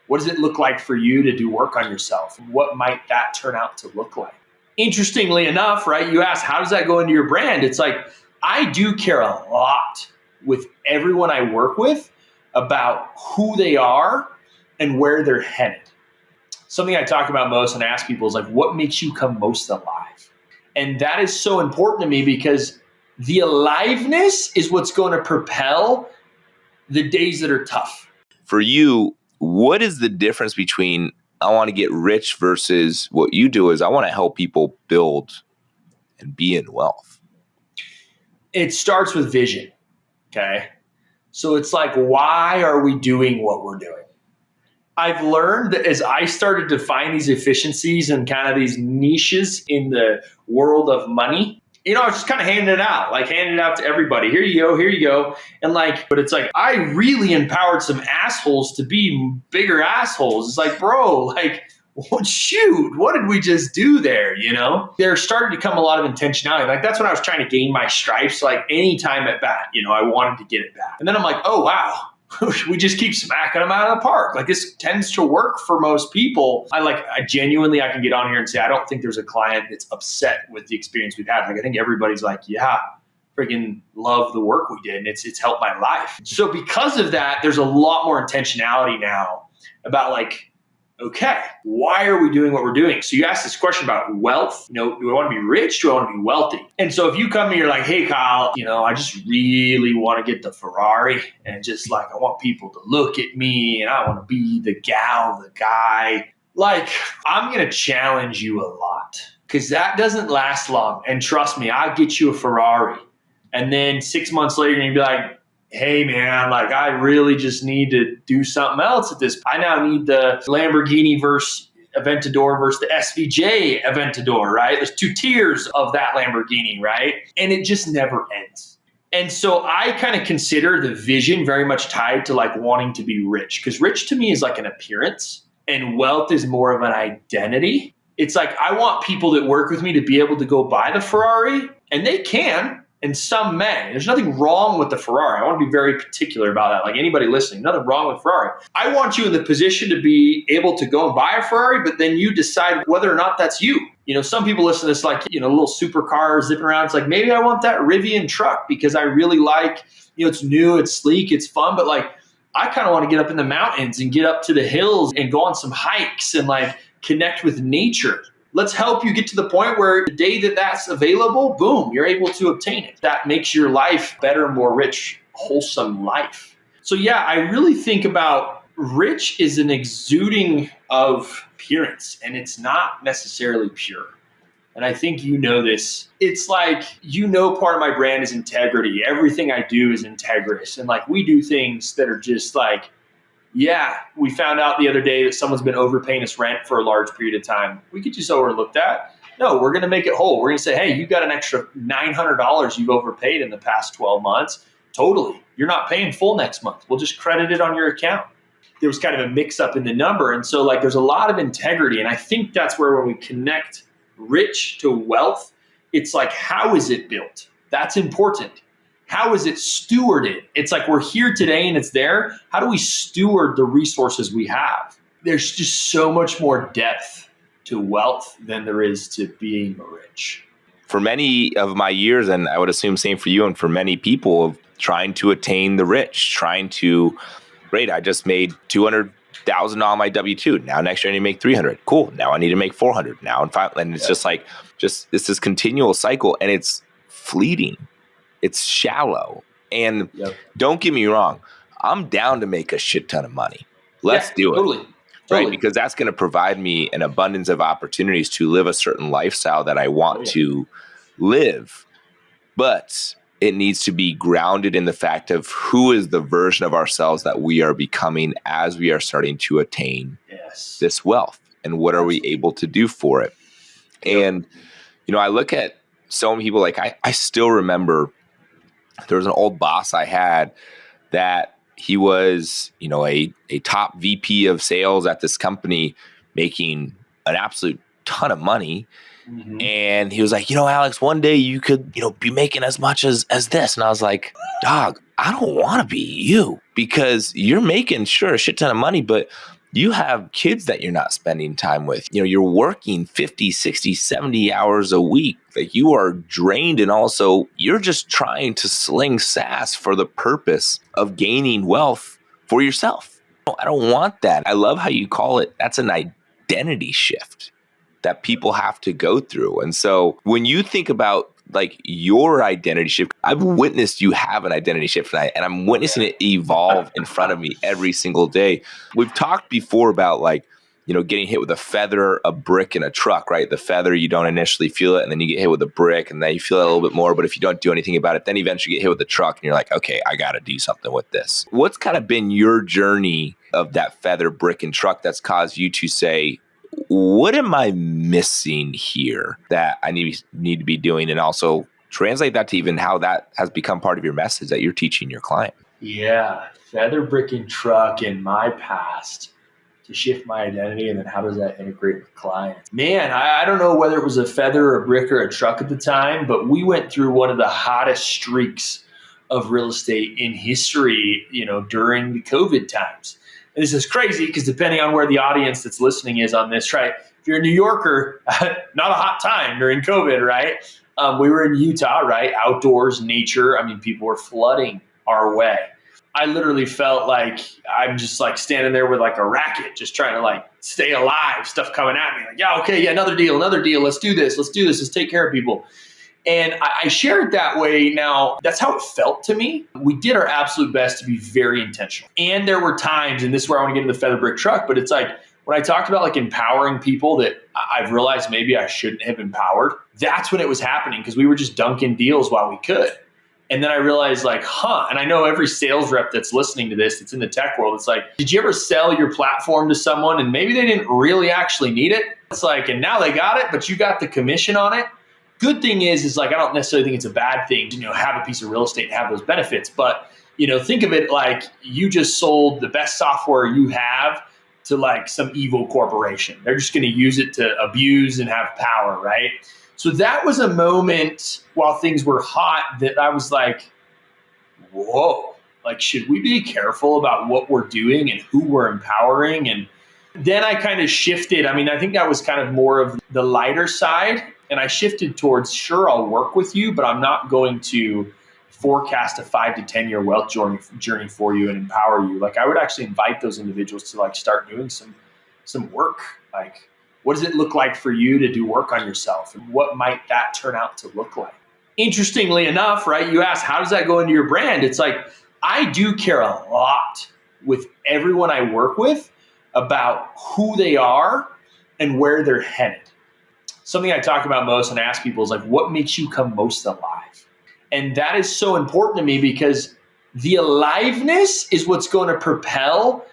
What does it look like for you to do work on yourself? What might that turn out to look like? Interestingly enough, right, you ask, how does that go into your brand? It's like, I do care a lot with everyone I work with about who they are and where they're headed. Something I talk about most and ask people is like, what makes you come most alive? And that is so important to me because the aliveness is what's going to propel the days that are tough. For you, what is the difference between I want to get rich versus what you do is I want to help people build and be in wealth? It starts with vision, okay? So it's like, why are we doing what we're doing? I've learned that as I started to find these efficiencies and kind of these niches in the world of money, I was just kind of handing it out to everybody. Here you go. And but it's like, I really empowered some assholes to be bigger assholes. It's like, bro, shoot, what did we just do there? There started to come a lot of intentionality. That's when I was trying to gain my stripes. Anytime at bat, I wanted to get it back. And then I'm like, oh, wow. We just keep smacking them out of the park. This tends to work for most people. I genuinely, I can get on here and say, I don't think there's a client that's upset with the experience we've had. I think everybody's like, yeah, freaking love the work we did. And it's helped my life. So because of that, there's a lot more intentionality now about okay, why are we doing what we're doing? So you asked this question about wealth. Do I want to be rich? Do I want to be wealthy? And so if you come and you're like, hey, Kyle, I just really want to get the Ferrari and just I want people to look at me and I want to be the gal, the guy. I'm going to challenge you a lot because that doesn't last long. And trust me, I'll get you a Ferrari. And then 6 months later, you'll be like, hey man, I really just need to do something else at this. I now need the Lamborghini versus Aventador versus the SVJ Aventador, right? There's 2 tiers of that Lamborghini, right? And it just never ends. And so I kind of consider the vision very much tied to wanting to be rich, because rich to me is an appearance and wealth is more of an identity. It's I want people that work with me to be able to go buy the Ferrari, and they can. And some may. There's nothing wrong with the Ferrari. I want to be very particular about that. Anybody listening, nothing wrong with Ferrari. I want you in the position to be able to go and buy a Ferrari, but then you decide whether or not that's you. Some people listen to this little supercar zipping around. It's maybe I want that Rivian truck because I really it's new, it's sleek, it's fun, but I kind of want to get up in the mountains and get up to the hills and go on some hikes and connect with nature. Let's help you get to the point where the day that that's available, boom, you're able to obtain it. That makes your life better, more rich, wholesome life. So yeah, I really think about rich is an exuding of appearance, and it's not necessarily pure. And I think you know this. It's part of my brand is integrity. Everything I do is integrous. And we do things that are just yeah, we found out the other day that someone's been overpaying us rent for a large period of time. We could just overlook that. No, we're going to make it whole. We're going to say, hey, you got an extra $900 you've overpaid in the past 12 months. Totally. You're not paying full next month. We'll just credit it on your account. There was kind of a mix up in the number. And so there's a lot of integrity. And I think that's where when we connect rich to wealth, it's how is it built? That's important. How is it stewarded? It's we're here today and it's there. How do we steward the resources we have? There's just so much more depth to wealth than there is to being rich. For many of my years, and I would assume same for you and for many people, trying to attain the rich, great, I just made $200,000 on my W-2. Now next year I need to make 300. Cool. Now I need to make 400. Now I'm 5. And it's just this continual cycle, and it's fleeting. It's shallow. And Don't get me wrong, I'm down to make a shit ton of money. Let's do it. Totally. Right? Because that's going to provide me an abundance of opportunities to live a certain lifestyle that I want to live. But it needs to be grounded in the fact of who is the version of ourselves that we are becoming as we are starting to attain this wealth. And what are we able to do for it? And, I look at so many people, I still remember there was an old boss I had that he was, a top VP of sales at this company making an absolute ton of money. Mm-hmm. And he was like, Alex, one day you could, be making as much as this. And I was like, dog, I don't want to be you because you're making a shit ton of money, but You have kids that you're not spending time with. You're working 50, 60, 70 hours a week. Like, you are drained, and also you're just trying to sling SaaS for the purpose of gaining wealth for yourself. I don't want that. I love how you call it. That's an identity shift that people have to go through. And so when you think about like your identity shift, I've witnessed you have an identity shift, and I'm witnessing it evolve in front of me every single day. We've talked before about like, getting hit with a feather, a brick, and a truck, right? The feather, you don't initially feel it, and then you get hit with a brick, and then you feel it a little bit more. But if you don't do anything about it, then eventually you get hit with the truck, and you're like, okay, I got to do something with this. What's kind of been your journey of that feather, brick, and truck that's caused you to say, what am I missing here that I need to be doing? And also translate that to even how that has become part of your message that you're teaching your client. Yeah, feather, brick, and truck in my past to shift my identity, and then how does that integrate with clients? Man, I don't know whether it was a feather, a brick, or a truck at the time, but we went through one of the hottest streaks of real estate in history, during the COVID times. And this is crazy because depending on where the audience that's listening is on this, right? If you're a New Yorker, not a hot time during COVID, right? We were in Utah, right? Outdoors, nature. I mean, people were flooding our way. I literally felt like I'm just like standing there with like a racket, just trying to like stay alive, stuff coming at me. Like, yeah, okay, yeah, another deal. Let's do this. Let's take care of people. And I share it that way. Now, that's how it felt to me. We did our absolute best to be very intentional. And there were times, and this is where I want to get into the feather, brick, truck, but it's like when I talked about like empowering people that I've realized maybe I shouldn't have empowered, that's when it was happening because we were just dunking deals while we could. And then I realized like, and I know every sales rep that's listening to this, that's in the tech world, it's like, did you ever sell your platform to someone and maybe they didn't really actually need it? It's like, and now they got it, but you got the commission on it. Good thing is like, I don't necessarily think it's a bad thing to, have a piece of real estate and have those benefits. But, think of it like you just sold the best software you have to like some evil corporation. They're just going to use it to abuse and have power, right? So that was a moment while things were hot that I was like, whoa, like, should we be careful about what we're doing and who we're empowering? And then I kind of shifted. I mean, I think that was kind of more of the lighter side. And I shifted towards, sure, I'll work with you, but I'm not going to forecast a 5 to 10 year wealth journey for you and empower you. Like, I would actually invite those individuals to like start doing some work. Like, what does it look like for you to do work on yourself? And what might that turn out to look like? Interestingly enough, right, you ask, how does that go into your brand? It's like, I do care a lot with everyone I work with about who they are and where they're headed. Something I talk about most and ask people is like, what makes you come most alive? And that is so important to me because the aliveness is what's going to propel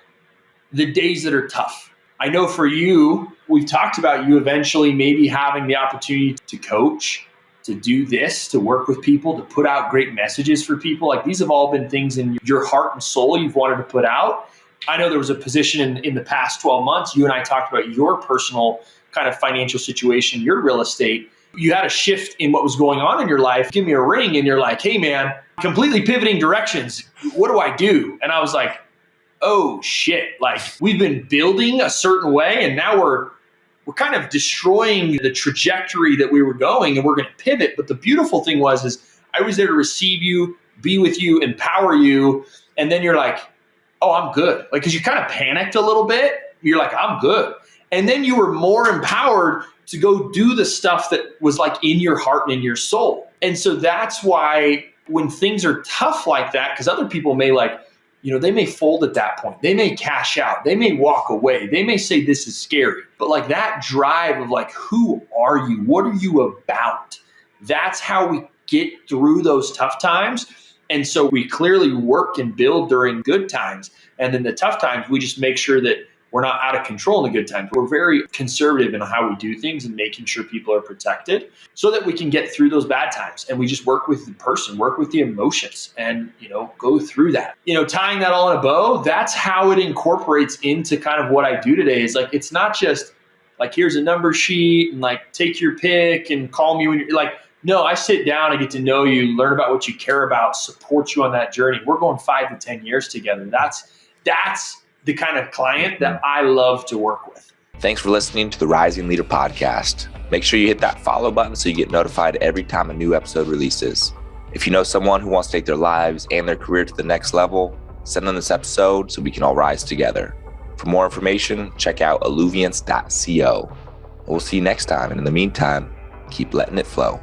the days that are tough. I know for you, we've talked about you eventually maybe having the opportunity to coach, to do this, to work with people, to put out great messages for people. Like, these have all been things in your heart and soul you've wanted to put out. I know there was a position in the past 12 months, you and I talked about your personal kind of financial situation, your real estate. You had a shift in what was going on in your life. Give me a ring and you're like, hey man, completely pivoting directions. What do I do? And I was like, oh shit, like we've been building a certain way and now we're kind of destroying the trajectory that we were going and we're going to pivot. But the beautiful thing is I was there to receive you, be with you, empower you. And then you're like, oh, I'm good. Like, cause you kind of panicked a little bit. You're like, I'm good. And then you were more empowered to go do the stuff that was like in your heart and in your soul. And so that's why when things are tough like that, because other people may like, they may fold at that point. They may cash out. They may walk away. They may say this is scary. But like that drive of like, who are you? What are you about? That's how we get through those tough times. And so we clearly work and build during good times. And then the tough times, we just make sure that we're not out of control in the good times. We're very conservative in how we do things and making sure people are protected so that we can get through those bad times. And we just work with the person, work with the emotions and, go through that. Tying that all in a bow, that's how it incorporates into kind of what I do today is like, it's not just like, here's a number sheet and like, take your pick and call me when you're like, no, I sit down, I get to know you, learn about what you care about, support you on that journey. We're going 5 to 10 years together. That's the kind of client that I love to work with. Thanks for listening to the Rising Leader Podcast. Make sure you hit that follow button so you get notified every time a new episode releases. If you know someone who wants to take their lives and their career to the next level, send them this episode so we can all rise together. For more information, check out alluviance.co. We'll see you next time. And in the meantime, keep letting it flow.